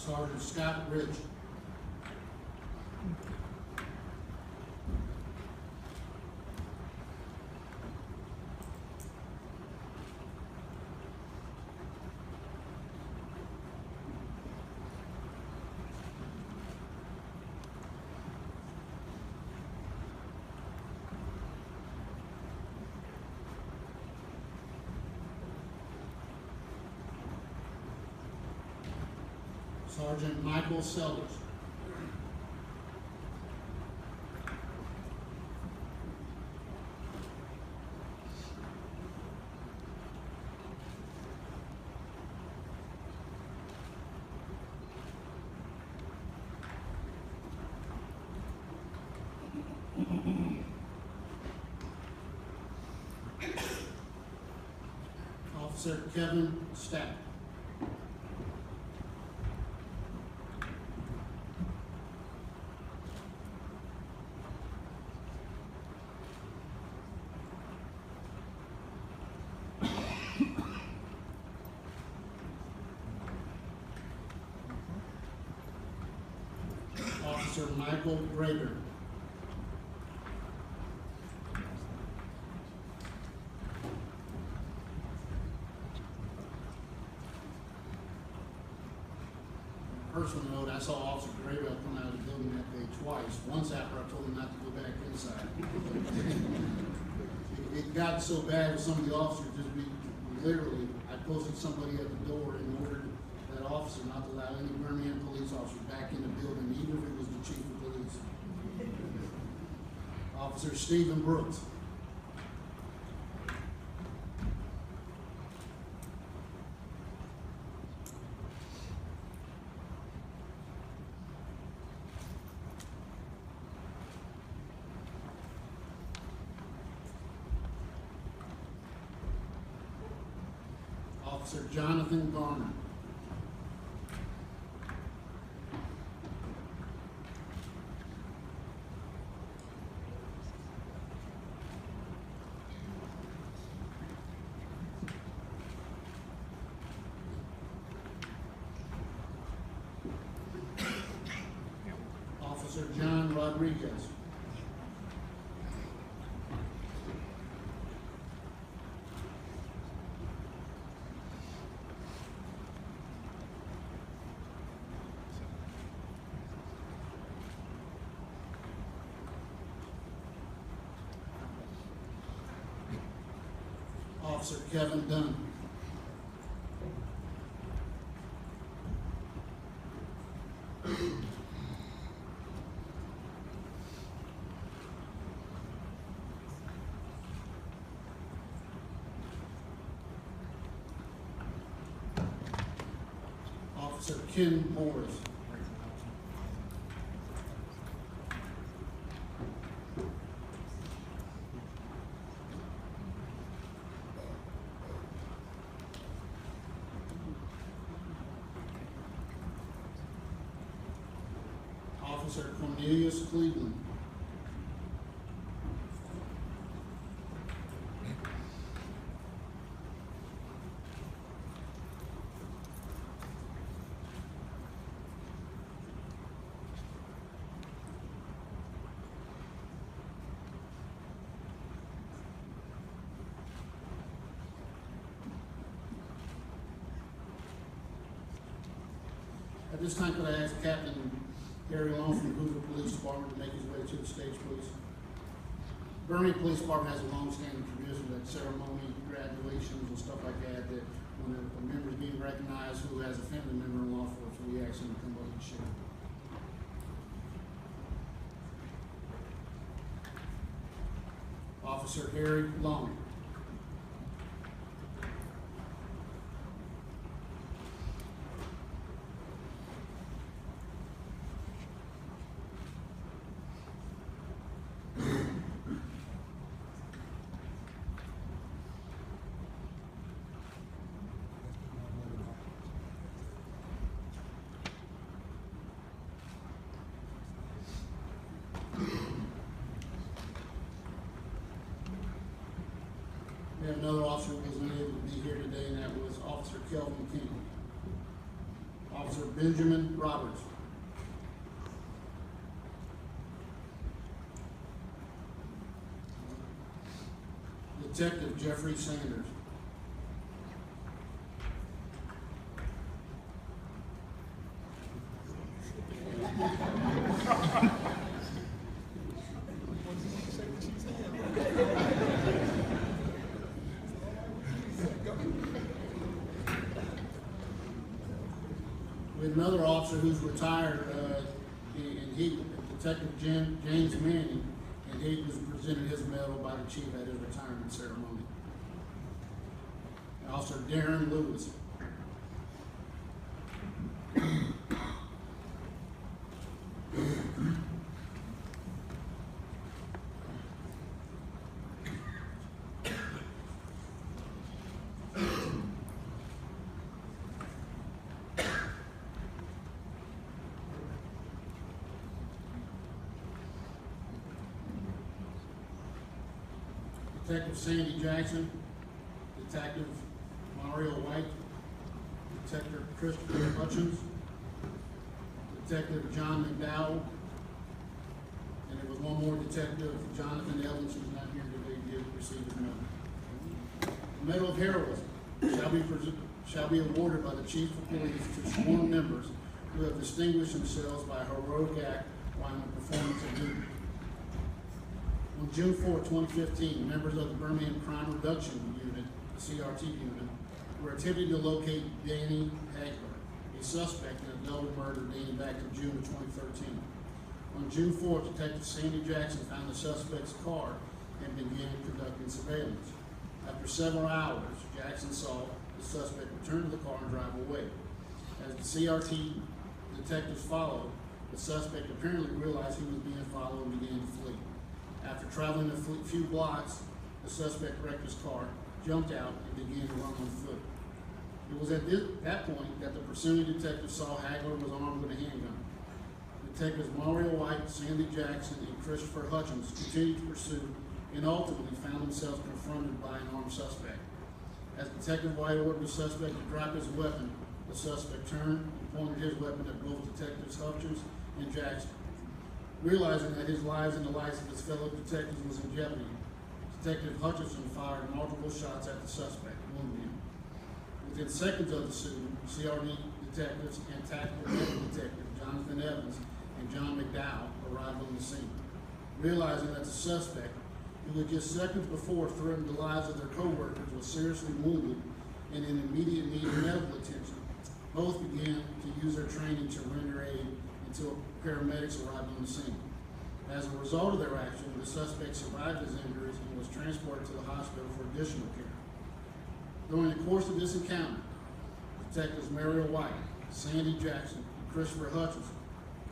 Sergeant Scott Rich. Sergeant Michael Sellers. Officer Kevin Stack. Officer Michael Rader. Personal note, I saw Officer Grader come out of the building that day twice. Once after I told him not to go back inside. It got so bad with some of the officers, literally, I posted somebody at the door and ordered that officer not to allow any Birmingham police officer back in the building, even if it was the chief of police. Officer Stephen Brooks. Officer Jonathan Garner. Officer John Rodriguez. Officer Kevin Dunn. Officer Ken Morris. Officer Cornelius Cleveland. At this time, could I ask Captain Gary Long from the Hoover Police Department to make his way to the stage, please? Birmingham Police Department has a long-standing tradition that ceremony, graduations, and stuff like that, that when a member is being recognized who has a family member in law enforcement, we ask them to come up and share. Officer Harry Long. We have another officer who was unable to be here today, and that was Officer Kelvin King. Officer Benjamin Roberts. Detective Jeffrey Sanders. With another officer who's retired, Detective James Manning, and he was presented his medal by the chief at his retirement ceremony. And Officer Darren Lewis. Detective Sandy Jackson, Detective Mario White, Detective Christopher Hutchins, Detective John McDowell, and there was one more Detective, Jonathan Evans, who's not here today, did receive his medal. The Medal of Heroism shall be awarded by the Chief of Police to sworn members who have distinguished themselves by a heroic act while in the performance of duty. On June 4, 2015, members of the Birmingham Crime Reduction Unit, the CRT unit, were attempting to locate Danny Hagler, a suspect in a double murder dating back to June of 2013. On June 4, Detective Sandy Jackson found the suspect's car and began conducting surveillance. After several hours, Jackson saw the suspect return to the car and drive away. As the CRT detectives followed, the suspect apparently realized he was being followed and began to flee. After traveling a few blocks, the suspect wrecked his car, jumped out, and began to run on foot. It was at that point that the pursuing detective saw Hagler was armed with a handgun. Detectives Mario White, Sandy Jackson, and Christopher Hutchins continued to pursue and ultimately found themselves confronted by an armed suspect. As Detective White ordered the suspect to drop his weapon, the suspect turned and pointed his weapon at both Detectives Hutchins and Jackson. Realizing that his lives and the lives of his fellow detectives was in jeopardy, Detective Hutchinson fired multiple shots at the suspect, wounding him. Within seconds of the shooting, CRD detectives and tactical detective Jonathan Evans and John McDowell arrived on the scene. Realizing that the suspect, who had just seconds before threatened the lives of their co-workers, was seriously wounded and in immediate need of medical attention, both began to use their training to render aid until paramedics arrived on the scene. As a result of their action, the suspect survived his injuries and was transported to the hospital for additional care. During the course of this encounter, Detectives Mario White, Sandy Jackson, and Christopher Hutchins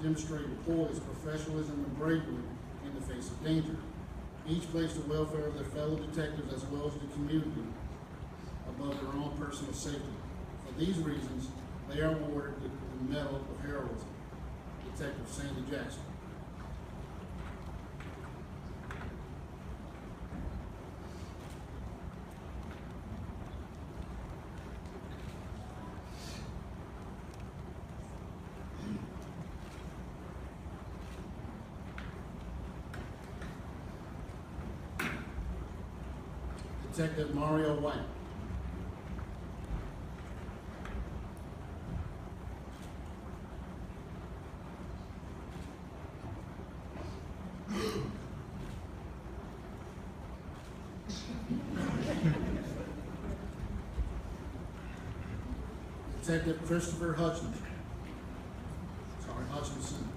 demonstrated poise, professionalism, and bravery in the face of danger. Each placed the welfare of their fellow detectives as well as the community above their own personal safety. For these reasons, they are awarded the Medal of Heroism. Detective Sandy Jackson. Detective Mario White. Detective Christopher Hutchins. Hutchinson.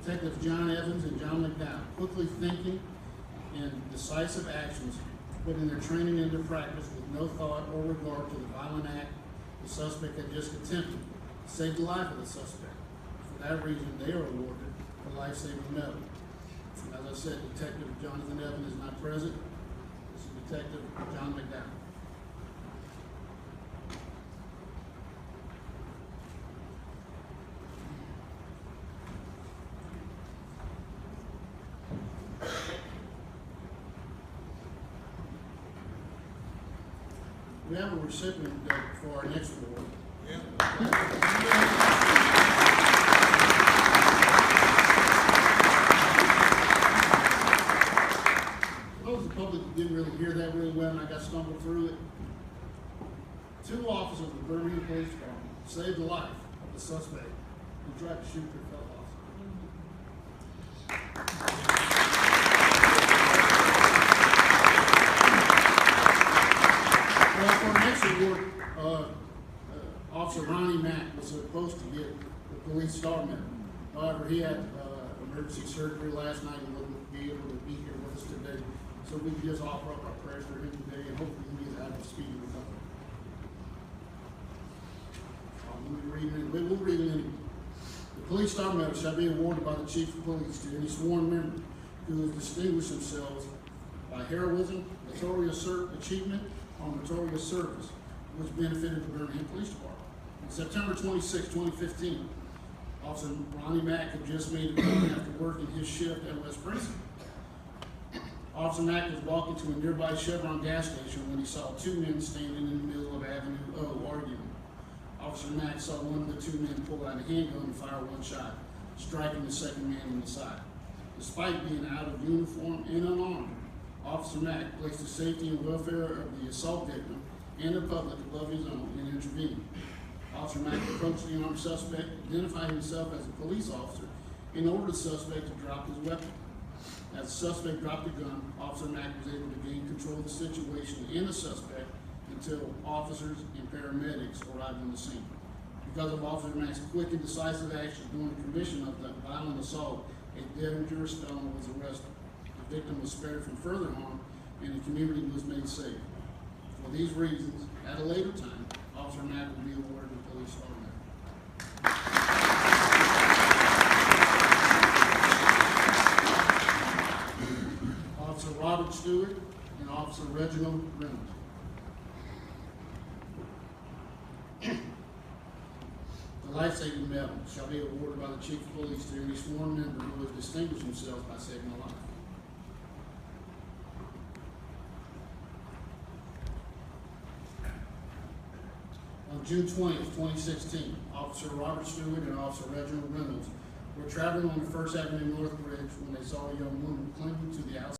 Detectives John Evans and John McDowell, quickly thinking and decisive actions, putting their training into practice with no thought or regard to the violent act the suspect had just attempted to save the life of the suspect. For that reason, they are awarded the life-saving medal. As I said, Detective Jonathan Evans is not present. This is Detective John McDowell. We have a recipient for our next award. For those of the public who didn't really hear that really well and I got stumbled through it, 2 officers of the Birmingham Police Department saved the life of the suspect who tried to shoot their fellow officer. Well, for our next award, Officer Ronnie Mack was supposed to get the Police Star Medal. However, he had emergency surgery last night and wouldn't be able to be here with us today. So we can just offer up our prayers for him today and hopefully he is out of speedy recovery. We will read it anyway. The Police Star Medal shall be awarded by the Chief of Police to any sworn member who has distinguished themselves by heroism, meritorious achievement, or meritorious service, which benefited the Birmingham Police Department. On September 26, 2015, Officer Ronnie Mack had just made it home after working his shift at West Precinct. Officer Mack was walking to a nearby Chevron gas station when he saw 2 men standing in the middle of Avenue O arguing. Officer Mack saw one of the 2 men pull out a handgun and fire 1 shot, striking the second man in the side. Despite being out of uniform and unarmed, Officer Mack placed the safety and welfare of the assault victim and the public above his own and intervened. Officer Mack approached the armed suspect, identified himself as a police officer, and ordered the suspect to drop his weapon. As the suspect dropped the gun, Officer Mack was able to gain control of the situation and the suspect until officers and paramedics arrived on the scene. Because of Officer Mack's quick and decisive action during the commission of the violent assault, a Derringer Stone was arrested. The victim was spared from further harm and the community was made safe. For these reasons, at a later time, Officer Mack will be awarded the Police Star Medal. Officer Robert Stewart and Officer Reginald Reynolds. The life-saving medal shall be awarded by the Chief of Police to any sworn member who has distinguished themselves by saving a life. On June 20th, 2016, Officer Robert Stewart and Officer Reginald Reynolds were traveling on the 1st Avenue North Bridge when they saw a young woman